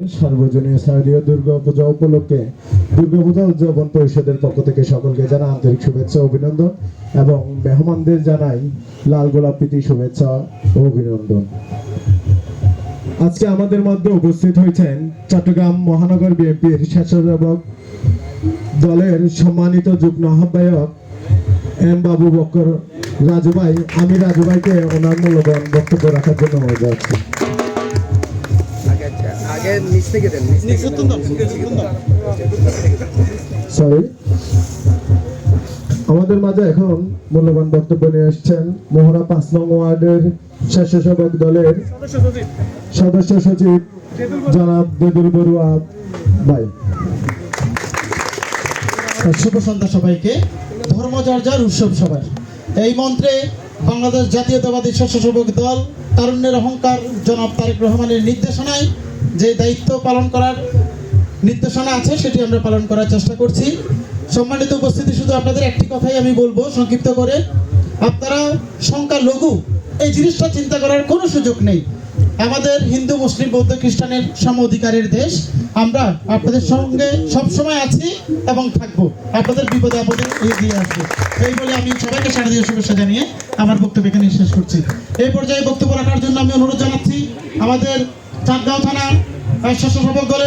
সার্বজনীন শারদীয় দুর্গাপূজা উপলক্ষে দুর্গাপূজা উদযাপন পরিষদের পক্ষ থেকে সকলকে জানাই আন্তরিক শুভেচ্ছা ও অভিনন্দন এবং মেহমানদের জানাই লাল গোলাপ প্রীতি শুভেচ্ছা ও অভিনন্দন। আজকে আমাদের মধ্যে উপস্থিত হয়েছেন চট্টগ্রাম মহানগর বিএনপির স্বেচ্ছাসেবক দলের সম্মানিত যুগ্ম আহ্বায়ক এম বাবু বক্কর রাজু ভাই। আমি রাজু ভাইকে ওনার মূল্যবান বক্তব্য রাখার জন্য অনুরোধ জানাচ্ছি। সরি, আমাদের মাঝে এখন মূল্যবান বক্তব্য নিয়ে আসছেন মোহরা ৫ নং ওয়ার্ডের স্বেচ্ছাসেবক দলের সদস্য সচিব জনাব বেদুল বড়ুয়া ভাই। শুভ সন্ধ্যা সবাইকে। ধর্ম যার যার, উৎসব সবার। এই মন্ত্রে বাংলাদেশ জাতীয়তাবাদী স্বেচ্ছাসেবক দল তারুণ্যের অহংকার জনাব তারেক রহমানের নির্দেশনায় যে দায়িত্ব পালন করার নির্দেশনা আছে সেটি আমরা পালন করার চেষ্টা করছি। সম্মানিত উপস্থিতি, শুধু আপনাদের একটি কথাই আমি বলবো সংক্ষিপ্ত করে, আপনারা সংখ্যালঘু এই জিনিসটা চিন্তা করার কোনো সুযোগ নেই। আমাদের হিন্দু মুসলিম বৌদ্ধ খ্রিস্টানের সম অধিকারের দেশ। আমরা আপনাদের সঙ্গে সবসময় আছি এবং থাকবো, আপনাদের বিপদে আপদে এগিয়ে আসবো। এই বলে আমি সবাইকে শারদীয় শুভেচ্ছা জানিয়ে আমার বক্তব্য এখানে শেষ করছি। এই পর্যায়ে বক্তব্য রাখার জন্য আমি অনুরোধ জানাচ্ছি আমাদের চাঁদগাঁও থানা স্বেচ্ছাসেবক দলের